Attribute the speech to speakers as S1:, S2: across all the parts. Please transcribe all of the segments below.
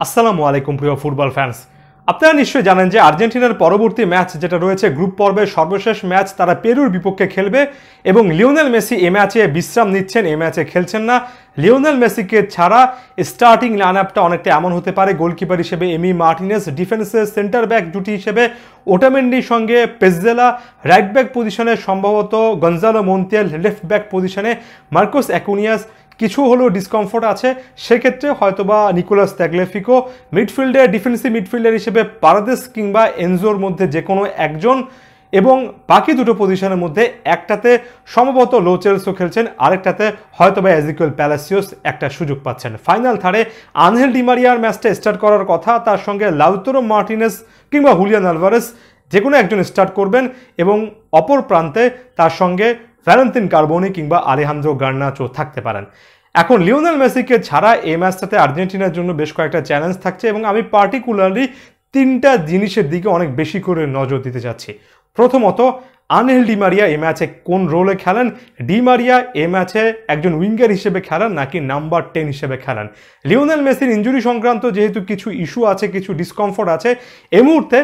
S1: আসসালামু আলাইকুম প্রিয় ফুটবল ফ্যান্স। আপনারা নিশ্চয়ই জানেন যে আর্জেন্টিনার পরবর্তী ম্যাচ যেটা রয়েছে গ্রুপ পর্বের সর্বশেষ ম্যাচ, তারা পেরুর বিপক্ষে খেলবে এবং লিওনেল মেসি এই ম্যাচে বিশ্রাম নিচ্ছেন, এই ম্যাচে খেলছেন না। লিওনেল মেসিকে ছাড়া স্টার্টিং লাইন আপটা অনেকটা এমন হতে পারে: গোলকিপার হিসেবে এমি মার্টিনেজ, ডিফেন্সের সেন্টার ব্যাক জুটি হিসেবে ওটামেন্ডির সঙ্গে পেজেলা, রাইট ব্যাক পজিশনে সম্ভবত গঞ্জালো মন্তিয়াল, লেফট ব্যাক পজিশনে মার্কোস অ্যাকুনিয়াস। কিছু হলেও ডিসকমফোর্ট আছে, সেক্ষেত্রে হয়তোবা নিকোলাস তাগলিয়াফিকো, মিডফিল্ডে ডিফেন্সিভ মিডফিল্ডার হিসেবে পারাদেস কিংবা এনজোর মধ্যে যে কোনো একজন, এবং বাকি দুটো পজিশনের মধ্যে একটাতে সম্ভবত লো চেলসও খেলছেন, আরেকটাতে হয়তোবা এজিকুয়েল প্যালাসিওস একটা সুযোগ পাচ্ছেন। ফাইনাল থার্ডে আনহেল ডিমারিয়ার ম্যাচটা স্টার্ট করার কথা, তার সঙ্গে লাউতারো মার্টিনেজ কিংবা হুলিয়ান আলভারেজ যে কোনো একজন স্টার্ট করবেন, এবং অপর প্রান্তে তার সঙ্গে ভ্যালেন্তিন কার্বোনি কিংবা আলেহান্দ্রো গার্নাচো থাকতে পারেন। এখন লিওনেল মেসিকে ছাড়া এই ম্যাচটাতে আর্জেন্টিনার জন্য বেশ কয়েকটা চ্যালেঞ্জ থাকছে, এবং আমি পার্টিকুলারলি তিনটা জিনিসের দিকে অনেক বেশি করে নজর দিতে চাচ্ছি। প্রথমত, আনহেল ডিমারিয়া এই ম্যাচে কোন রোলে খেলেন? ডিমারিয়া এই ম্যাচে একজন উইঙ্গার হিসেবে খেলেন নাকি নাম্বার 10 হিসেবে খেলেন? লিওনেল মেসির ইনজুরি সংক্রান্ত যেহেতু কিছু ইস্যু আছে, কিছু ডিসকমফোর্ট আছে, এই মুহূর্তে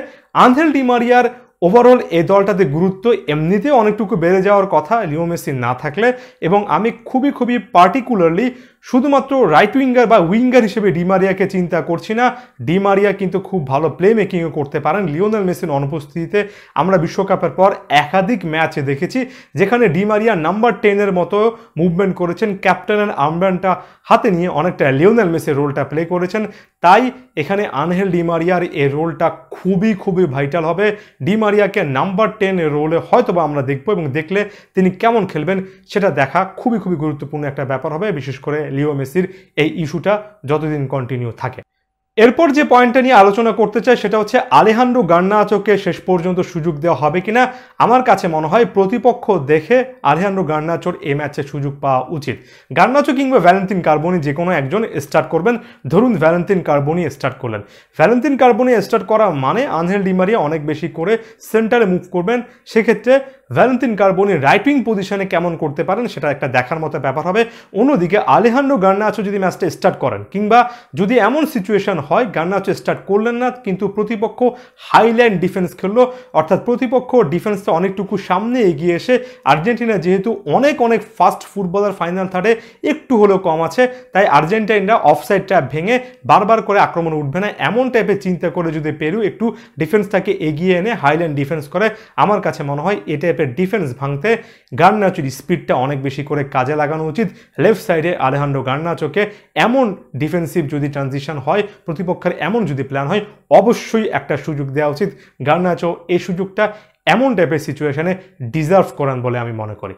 S1: আনহেল ডিমারিয়ার ওভারঅল এই দলটাতে গুরুত্ব এমনিতেও অনেকটুকু বেড়ে যাওয়ার কথা লিও মেসি না থাকলে, এবং আমি খুবই পার্টিকুলারলি শুধুমাত্র রাইট উইঙ্গার বা উইঙ্গার হিসেবে ডিমারিয়াকে চিন্তা করছি না। ডিমারিয়া কিন্তু খুব ভালো প্লে মেকিংও করতে পারেন। লিওনেল মেসির অনুপস্থিতিতে আমরা বিশ্বকাপের পর একাধিক ম্যাচে দেখেছি যেখানে ডিমারিয়া নাম্বার 10-এর মতো মুভমেন্ট করেছেন, ক্যাপ্টেনের আর্মব্যান্ডটা হাতে নিয়ে অনেকটা লিওনেল মেসির রোলটা প্লে করেছেন। তাই এখানে আনহেল ডিমারিয়ার এই রোলটা খুবই ভাইটাল হবে। ডিমারিয়াকে নাম্বার 10-এর রোলে হয়তোবা আমরা দেখবো, এবং দেখলে তিনি কেমন খেলবেন সেটা দেখা খুবই গুরুত্বপূর্ণ একটা ব্যাপার হবে, বিশেষ করে লিও মেসির এই ইস্যুটা যতদিন কন্টিনিউ থাকে। এরপর যে পয়েন্টটা নিয়ে আলোচনা করতে চাই সেটা হচ্ছে আলেহান্দ্রো গার্নাচোকে শেষ পর্যন্ত সুযোগ দেওয়া হবে কিনা। আমার কাছে মনে হয় প্রতিপক্ষ দেখে আলেহান্দ্রো গার্নাচোর এই ম্যাচে সুযোগ পাওয়া উচিত। গার্নাচো কিংবা ভ্যালেন্তিন কার্বোনি যে কোনো একজন স্টার্ট করবেন। ধরুন ভ্যালেন্তিন কার্বোনি স্টার্ট করলেন, ভ্যালেন্তিন কার্বোনি স্টার্ট করা মানে আনহেল ডিমারিয়া অনেক বেশি করে সেন্টারে মুভ করবেন। সেক্ষেত্রে ভ্যালেন্তিন কার্বোনি রাইট উইং পজিশনে কেমন করতে পারেন সেটা একটা দেখার মতো ব্যাপার হবে। অন্যদিকে আলেহান্দ্রো গার্নাচো যদি ম্যাচটা স্টার্ট করেন, কিংবা যদি এমন সিচুয়েশন হয় গার্নাচো স্টার্ট করলেন না কিন্তু প্রতিপক্ষ হাইলাইন ডিফেন্স খেললো, অর্থাৎ প্রতিপক্ষ ডিফেন্সটা অনেকটুকু সামনে এগিয়ে এসে, আর্জেন্টিনা যেহেতু অনেক ফাস্ট ফুটবলার ফাইনাল থার্ডে একটু হলেও কম আছে, তাই আর্জেন্টাইনরা অফসাইডটা ভেঙে বারবার করে আক্রমণ উঠবে না, এমন টাইপের চিন্তা করে যদি পেরু একটু ডিফেন্সটাকে এগিয়ে এনে হাইলাইন ডিফেন্স করে, আমার কাছে মনে হয় এ টাইপের ডিফেন্স ভাঙতে গার্নাচোর স্পিডটা অনেক বেশি করে কাজে লাগানো উচিত। লেফট সাইডে আলেহান্দ্রো গার্নাচোকে এমন ডিফেন্সিভ যদি ট্রানজিশন হয়, প্রতিপক্ষের এমন যদি প্ল্যান হয়, অবশ্যই একটা সুযোগ দেওয়া উচিত। গার্নাচো এই সুযোগটা এমন টাইপের সিচুয়েশনে ডিজার্ভ করেন বলে আমি মনে করি।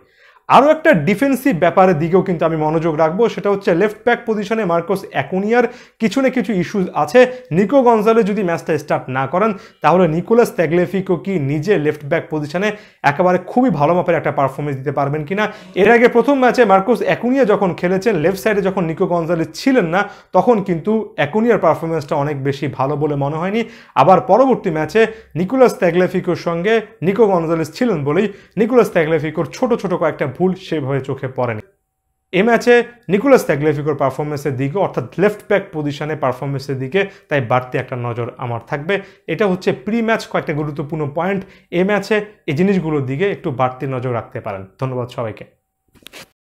S1: আরও একটা ডিফেন্সিভ ব্যাপারের দিকেও কিন্তু আমি মনোযোগ রাখবো, সেটা হচ্ছে লেফট ব্যাক পজিশনে মার্কোস অ্যাকুনিয়ার কিছু না কিছু ইস্যুস আছে। নিকো গঞ্জালেজ যদি ম্যাচটা স্টার্ট না করেন, তাহলে নিকোলাস তাগলিয়াফিকো কি নিজে লেফট ব্যাক পজিশনে একেবারে খুবই ভালো মাপের একটা পারফরমেন্স দিতে পারবেন কিনা? এর আগে প্রথম ম্যাচে মার্কোস অ্যাকুনিয়া যখন খেলেছেন, লেফট সাইডে যখন নিকো গঞ্জালেজ ছিলেন না, তখন কিন্তু অ্যাকুনিয়ার পারফরমেন্সটা অনেক বেশি ভালো বলে মনে হয়নি। আবার পরবর্তী ম্যাচে নিকোলাস তাগলিয়াফিকোর সঙ্গে নিকো গঞ্জালেজ ছিলেন বলেই নিকোলাস তাগলিয়াফিকোর ছোট কয়েকটা ভুল সেভাবে চোখে পড়েনি। এই ম্যাচে নিকোলাস তাগলিয়াফিকোর পারফরমেন্সের দিকে, অর্থাৎ লেফট ব্যাক পজিশনে পারফরমেন্সের দিকে তাই বাড়তি একটা নজর আমার থাকবে। এটা হচ্ছে প্রি ম্যাচ কয়েকটা গুরুত্বপূর্ণ পয়েন্ট। এই ম্যাচে এই জিনিসগুলোর দিকে একটু বাড়তি নজর রাখতে পারেন। ধন্যবাদ সবাইকে।